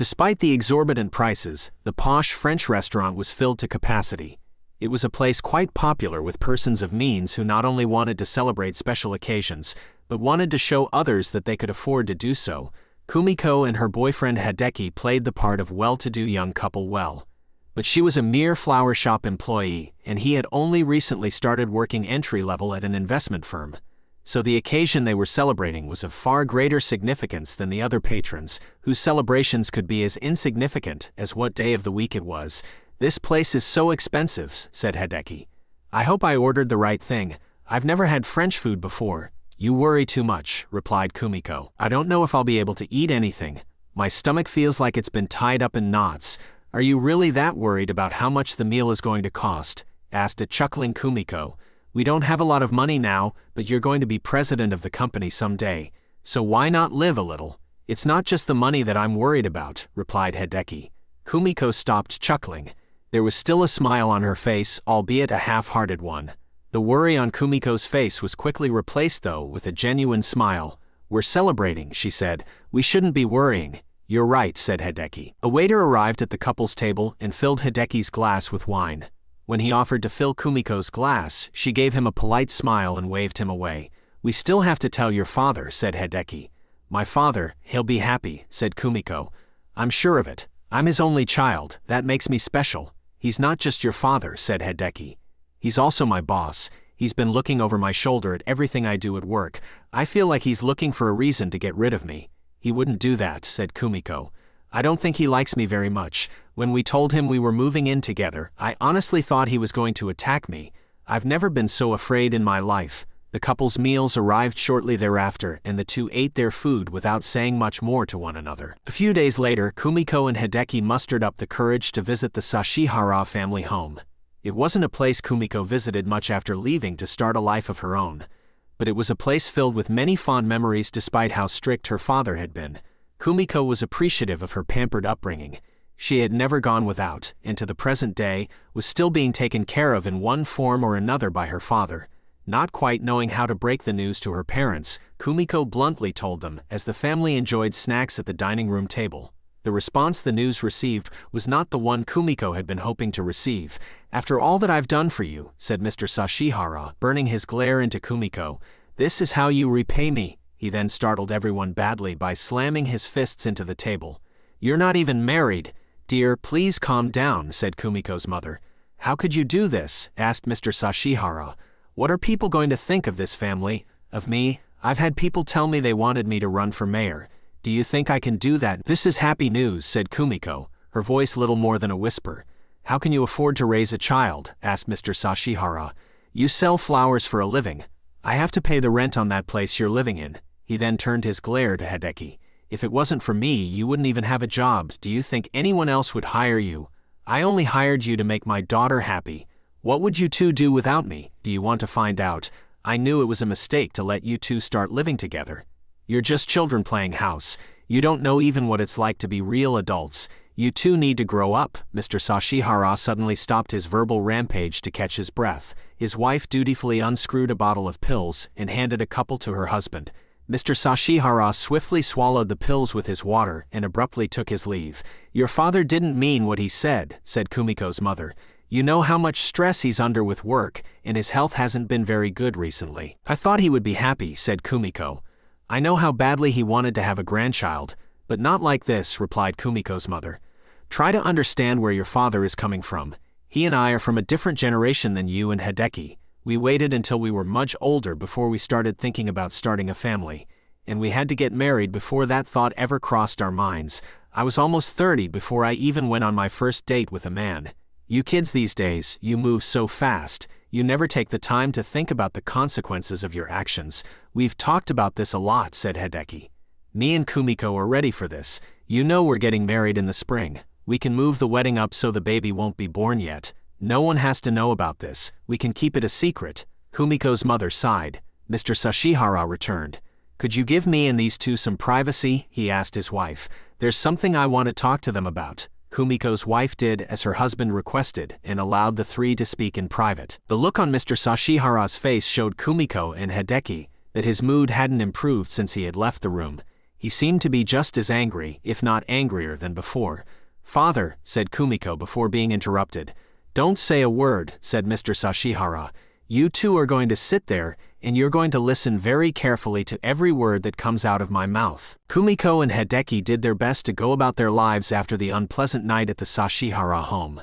Despite the exorbitant prices, the posh French restaurant was filled to capacity. It was a place quite popular with persons of means who not only wanted to celebrate special occasions, but wanted to show others that they could afford to do so. Kumiko and her boyfriend Hideki played the part of well-to-do young couple well. But she was a mere flower shop employee, and he had only recently started working entry-level at an investment firm. So the occasion they were celebrating was of far greater significance than the other patrons, whose celebrations could be as insignificant as what day of the week it was. "This place is so expensive," said Hideki. "I hope I ordered the right thing. I've never had French food before." "You worry too much," replied Kumiko. "I don't know if I'll be able to eat anything. My stomach feels like it's been tied up in knots." "Are you really that worried about how much the meal is going to cost?" asked a chuckling Kumiko. "We don't have a lot of money now, but you're going to be president of the company someday. So why not live a little?" "It's not just the money that I'm worried about," replied Hideki. Kumiko stopped chuckling. There was still a smile on her face, albeit a half-hearted one. The worry on Kumiko's face was quickly replaced, though, with a genuine smile. "We're celebrating," she said. "We shouldn't be worrying." "You're right," said Hideki. A waiter arrived at the couple's table and filled Hideki's glass with wine. When he offered to fill Kumiko's glass, she gave him a polite smile and waved him away. "We still have to tell your father," said Hideki. "My father, he'll be happy," said Kumiko. "I'm sure of it. I'm his only child. That makes me special." "He's not just your father," said Hideki. "He's also my boss. He's been looking over my shoulder at everything I do at work. I feel like he's looking for a reason to get rid of me." "He wouldn't do that," said Kumiko. "I don't think he likes me very much. When we told him we were moving in together, I honestly thought he was going to attack me. I've never been so afraid in my life." The couple's meals arrived shortly thereafter, and the two ate their food without saying much more to one another. A few days later, Kumiko and Hideki mustered up the courage to visit the Sashihara family home. It wasn't a place Kumiko visited much after leaving to start a life of her own. But it was a place filled with many fond memories despite how strict her father had been. Kumiko was appreciative of her pampered upbringing. She had never gone without, and to the present day, was still being taken care of in one form or another by her father. Not quite knowing how to break the news to her parents, Kumiko bluntly told them as the family enjoyed snacks at the dining room table. The response the news received was not the one Kumiko had been hoping to receive. "After all that I've done for you," said Mr. Sashihara, burning his glare into Kumiko, "this is how you repay me." He then startled everyone badly by slamming his fists into the table. "You're not even married." "Dear, please calm down," said Kumiko's mother. "How could you do this?" asked Mr. Sashihara. "What are people going to think of this family? Of me? I've had people tell me they wanted me to run for mayor. Do you think I can do that?" "This is happy news," said Kumiko, her voice little more than a whisper. "How can you afford to raise a child?" asked Mr. Sashihara. "You sell flowers for a living. I have to pay the rent on that place you're living in." He then turned his glare to Hideki. "If it wasn't for me, you wouldn't even have a job. Do you think anyone else would hire you? I only hired you to make my daughter happy. What would you two do without me? Do you want to find out? I knew it was a mistake to let you two start living together. You're just children playing house. You don't know even what it's like to be real adults. You two need to grow up." Mr. Sashihara suddenly stopped his verbal rampage to catch his breath. His wife dutifully unscrewed a bottle of pills and handed a couple to her husband. Mr. Sashihara swiftly swallowed the pills with his water and abruptly took his leave. "Your father didn't mean what he said," said Kumiko's mother. "You know how much stress he's under with work, and his health hasn't been very good recently." "I thought he would be happy," said Kumiko. "I know how badly he wanted to have a grandchild, but not like this," replied Kumiko's mother. "Try to understand where your father is coming from. He and I are from a different generation than you and Hideki. We waited until we were much older before we started thinking about starting a family, and we had to get married before that thought ever crossed our minds. I was almost 30 before I even went on my first date with a man. You kids these days, you move so fast. You never take the time to think about the consequences of your actions. We've talked about this a lot," said Hideki. "Me and Kumiko are ready for this. You know we're getting married in the spring. We can move the wedding up so the baby won't be born yet. No one has to know about this. We can keep it a secret." Kumiko's mother sighed. Mr. Sashihara returned. "Could you give me and these two some privacy?" he asked his wife. "There's something I want to talk to them about." Kumiko's wife did as her husband requested and allowed the three to speak in private. The look on Mr. Sashihara's face showed Kumiko and Hideki that his mood hadn't improved since he had left the room. He seemed to be just as angry, if not angrier than before. "Father," said Kumiko before being interrupted. "Don't say a word," said Mr. Sashihara. "You two are going to sit there, and you're going to listen very carefully to every word that comes out of my mouth." Kumiko and Hideki did their best to go about their lives after the unpleasant night at the Sashihara home.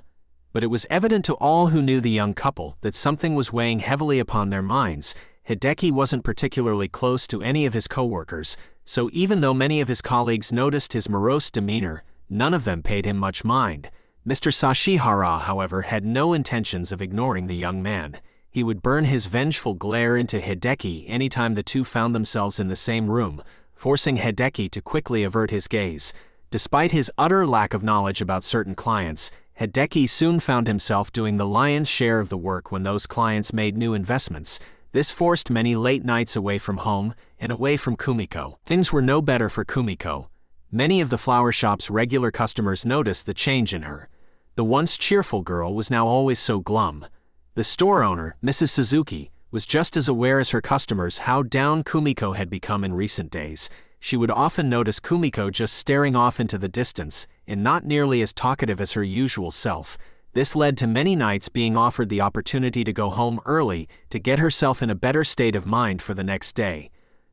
But it was evident to all who knew the young couple that something was weighing heavily upon their minds. Hideki wasn't particularly close to any of his co-workers, so even though many of his colleagues noticed his morose demeanor, none of them paid him much mind. Mr. Sashihara, however, had no intentions of ignoring the young man. He would burn his vengeful glare into Hideki anytime the two found themselves in the same room, forcing Hideki to quickly avert his gaze. Despite his utter lack of knowledge about certain clients, Hideki soon found himself doing the lion's share of the work when those clients made new investments. This forced many late nights away from home and away from Kumiko. Things were no better for Kumiko. Many of the flower shop's regular customers noticed the change in her. The once cheerful girl was now always so glum. The store owner, Mrs. Suzuki, was just as aware as her customers how down Kumiko had become in recent days. She would often notice Kumiko just staring off into the distance and not nearly as talkative as her usual self. This led to many nights being offered the opportunity to go home early to get herself in a better state of mind for the next day.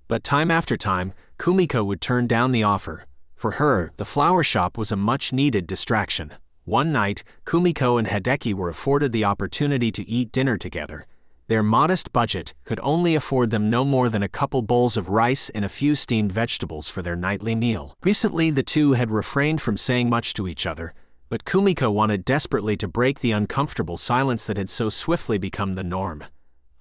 But time after time, Kumiko would turn down the offer. For her, the flower shop was a much-needed distraction. One night, Kumiko and Hideki were afforded the opportunity to eat dinner together. Their modest budget could only afford them no more than a couple bowls of rice and a few steamed vegetables for their nightly meal. Recently, the two had refrained from saying much to each other, but Kumiko wanted desperately to break the uncomfortable silence that had so swiftly become the norm.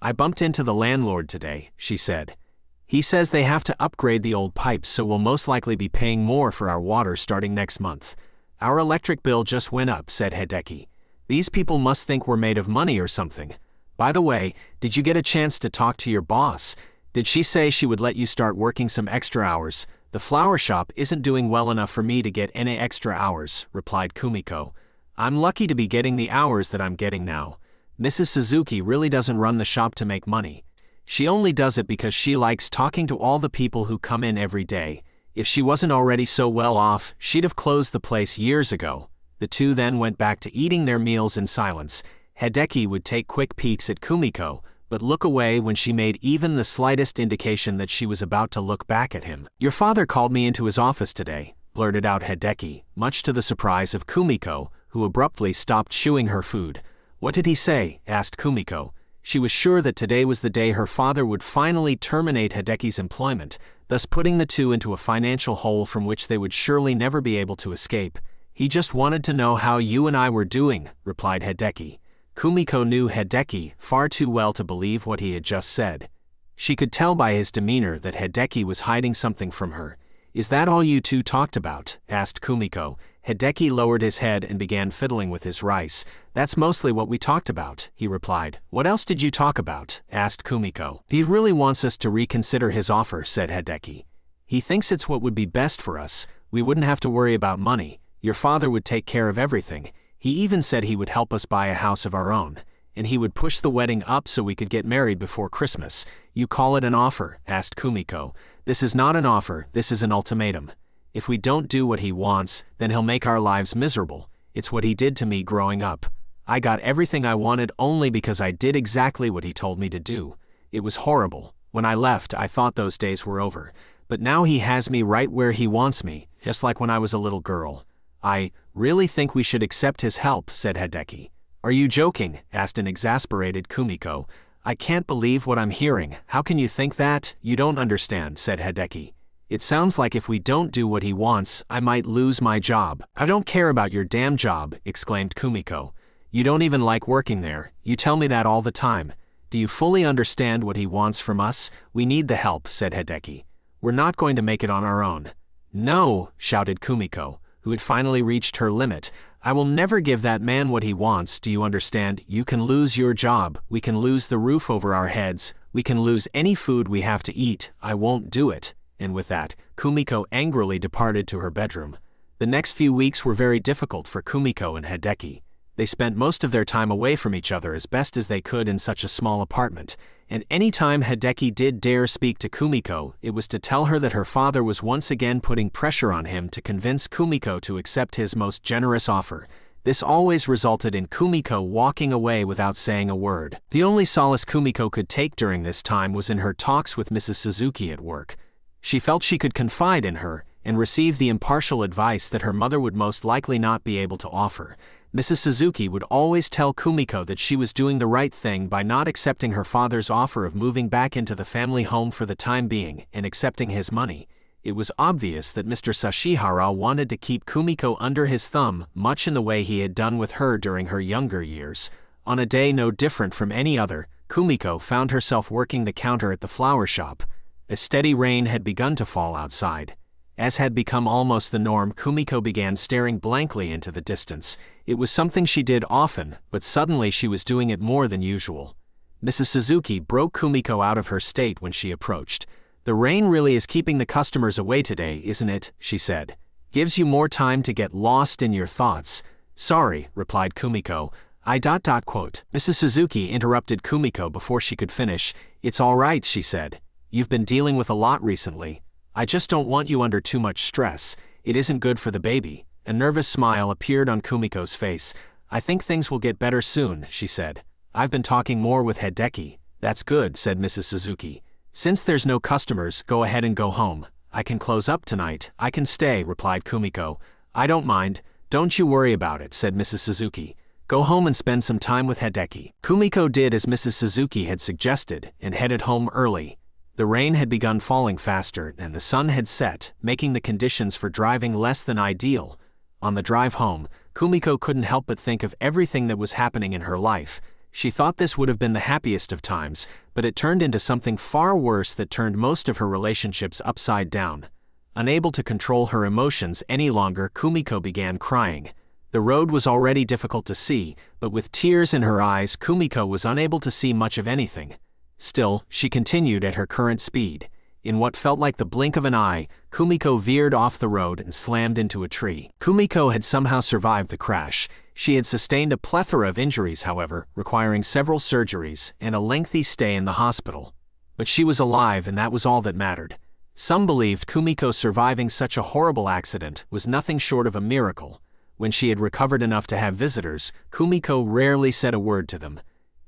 "I bumped into the landlord today," she said. "He says they have to upgrade the old pipes, so we'll most likely be paying more for our water starting next month. Our electric bill just went up," said Hideki. "These people must think we're made of money or something. By the way, did you get a chance to talk to your boss? Did she say she would let you start working some extra hours? The flower shop isn't doing well enough for me to get any extra hours," replied Kumiko. "I'm lucky to be getting the hours that I'm getting now. Mrs. Suzuki really doesn't run the shop to make money. She only does it because she likes talking to all the people who come in every day. If she wasn't already so well off, she'd have closed the place years ago." The two then went back to eating their meals in silence. Hideki would take quick peeks at Kumiko, but look away when she made even the slightest indication that she was about to look back at him. "Your father called me into his office today," blurted out Hideki, much to the surprise of Kumiko, who abruptly stopped chewing her food. "What did he say?" asked Kumiko. She was sure that today was the day her father would finally terminate Hideki's employment, thus putting the two into a financial hole from which they would surely never be able to escape. "He just wanted to know how you and I were doing," replied Hideki. Kumiko knew Hideki far too well to believe what he had just said. She could tell by his demeanor that Hideki was hiding something from her. "Is that all you two talked about?" asked Kumiko. Hideki lowered his head and began fiddling with his rice. "That's mostly what we talked about," he replied. "What else did you talk about?" asked Kumiko. "He really wants us to reconsider his offer," said Hideki. "He thinks it's what would be best for us. We wouldn't have to worry about money. Your father would take care of everything. He even said he would help us buy a house of our own, and he would push the wedding up so we could get married before Christmas." "You call it an offer?" asked Kumiko. "This is not an offer, this is an ultimatum. If we don't do what he wants, then he'll make our lives miserable. It's what he did to me growing up. I got everything I wanted only because I did exactly what he told me to do. It was horrible. When I left, I thought those days were over. But now he has me right where he wants me, just like when I was a little girl. I really think we should accept his help," said Hideki. "Are you joking?" asked an exasperated Kumiko. "I can't believe what I'm hearing. How can you think that? You don't understand," said Hideki. "It sounds like if we don't do what he wants, I might lose my job." "I don't care about your damn job," exclaimed Kumiko. "You don't even like working there. You tell me that all the time. Do you fully understand what he wants from us? We need the help," said Hideki. "We're not going to make it on our own." "No," shouted Kumiko, who had finally reached her limit. "I will never give that man what he wants, do you understand? You can lose your job, we can lose the roof over our heads, we can lose any food we have to eat. I won't do it." And with that, Kumiko angrily departed to her bedroom. The next few weeks were very difficult for Kumiko and Hideki. They spent most of their time away from each other as best as they could in such a small apartment, and any time Hideki did dare speak to Kumiko, it was to tell her that her father was once again putting pressure on him to convince Kumiko to accept his most generous offer. This always resulted in Kumiko walking away without saying a word. The only solace Kumiko could take during this time was in her talks with Mrs. Suzuki at work. She felt she could confide in her and receive the impartial advice that her mother would most likely not be able to offer. Mrs. Suzuki would always tell Kumiko that she was doing the right thing by not accepting her father's offer of moving back into the family home for the time being and accepting his money. It was obvious that Mr. Sashihara wanted to keep Kumiko under his thumb, much in the way he had done with her during her younger years. On a day no different from any other, Kumiko found herself working the counter at the flower shop. A steady rain had begun to fall outside. As had become almost the norm, Kumiko began staring blankly into the distance. It was something she did often, but suddenly she was doing it more than usual. Mrs. Suzuki broke Kumiko out of her state when she approached. "The rain really is keeping the customers away today, isn't it?" she said. "Gives you more time to get lost in your thoughts." "Sorry," replied Kumiko. Mrs. Suzuki interrupted Kumiko before she could finish. "It's all right," she said. "You've been dealing with a lot recently. I just don't want you under too much stress. It isn't good for the baby." A nervous smile appeared on Kumiko's face. "I think things will get better soon," she said. "I've been talking more with Hideki." "That's good," said Mrs. Suzuki. "Since there's no customers, go ahead and go home. I can close up tonight." "I can stay," replied Kumiko. "I don't mind. Don't you worry about it," said Mrs. Suzuki. "Go home and spend some time with Hideki." Kumiko did as Mrs. Suzuki had suggested and headed home early. The rain had begun falling faster and the sun had set, making the conditions for driving less than ideal. On the drive home, Kumiko couldn't help but think of everything that was happening in her life. She thought this would have been the happiest of times, but it turned into something far worse that turned most of her relationships upside down. Unable to control her emotions any longer, Kumiko began crying. The road was already difficult to see, but with tears in her eyes, Kumiko was unable to see much of anything. Still, she continued at her current speed. In what felt like the blink of an eye, Kumiko veered off the road and slammed into a tree. Kumiko had somehow survived the crash. She had sustained a plethora of injuries, however, requiring several surgeries and a lengthy stay in the hospital. But she was alive, and that was all that mattered. Some believed Kumiko surviving such a horrible accident was nothing short of a miracle. When she had recovered enough to have visitors, Kumiko rarely said a word to them.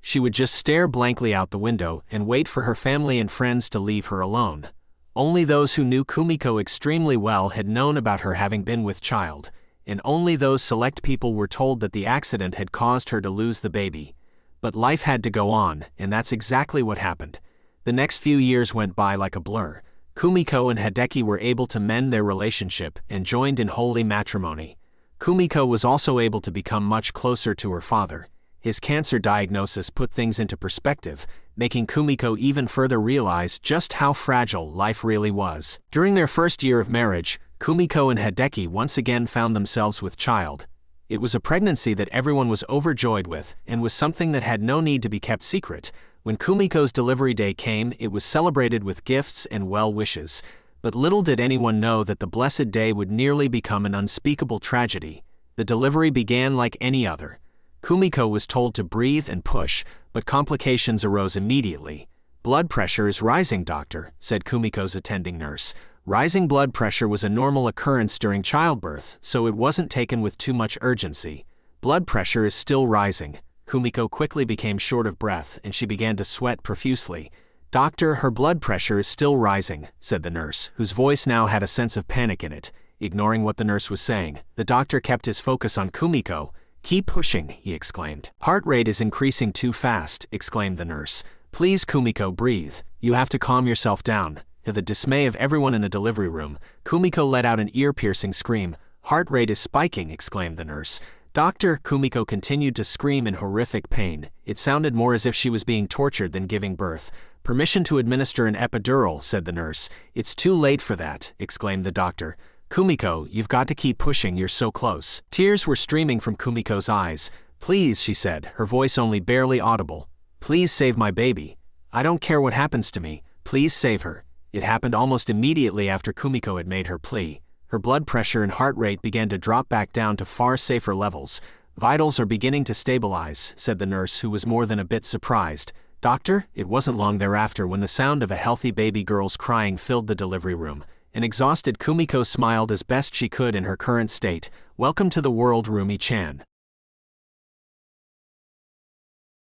She would just stare blankly out the window and wait for her family and friends to leave her alone. Only those who knew Kumiko extremely well had known about her having been with child, and only those select people were told that the accident had caused her to lose the baby. But life had to go on, and that's exactly what happened. The next few years went by like a blur. Kumiko and Hideki were able to mend their relationship and joined in holy matrimony. Kumiko was also able to become much closer to her father. His cancer diagnosis put things into perspective, making Kumiko even further realize just how fragile life really was. During their first year of marriage, Kumiko and Hideki once again found themselves with child. It was a pregnancy that everyone was overjoyed with and was something that had no need to be kept secret. When Kumiko's delivery day came, it was celebrated with gifts and well wishes. But little did anyone know that the blessed day would nearly become an unspeakable tragedy. The delivery began like any other. Kumiko was told to breathe and push, but complications arose immediately. "Blood pressure is rising, doctor," said Kumiko's attending nurse. Rising blood pressure was a normal occurrence during childbirth, so it wasn't taken with too much urgency. "Blood pressure is still rising." Kumiko quickly became short of breath and she began to sweat profusely. "Doctor, her blood pressure is still rising," said the nurse, whose voice now had a sense of panic in it. Ignoring what the nurse was saying, the doctor kept his focus on Kumiko. "Keep pushing," he exclaimed. "Heart rate is increasing too fast," exclaimed the nurse. "Please, Kumiko, breathe. You have to calm yourself down." To the dismay of everyone in the delivery room, Kumiko let out an ear-piercing scream. "Heart rate is spiking," exclaimed the nurse. "Doctor," Kumiko continued to scream in horrific pain. It sounded more as if she was being tortured than giving birth. "Permission to administer an epidural," said the nurse. "It's too late for that," exclaimed the doctor. "Kumiko, you've got to keep pushing, you're so close." Tears were streaming from Kumiko's eyes. "Please," she said, her voice only barely audible. "Please save my baby. I don't care what happens to me. Please save her." It happened almost immediately after Kumiko had made her plea. Her blood pressure and heart rate began to drop back down to far safer levels. Vitals are beginning to stabilize, said the nurse, who was more than a bit surprised. Doctor, it wasn't long thereafter when the sound of a healthy baby girl's crying filled the delivery room. An exhausted Kumiko smiled as best she could in her current state. Welcome to the world, Rumi-chan.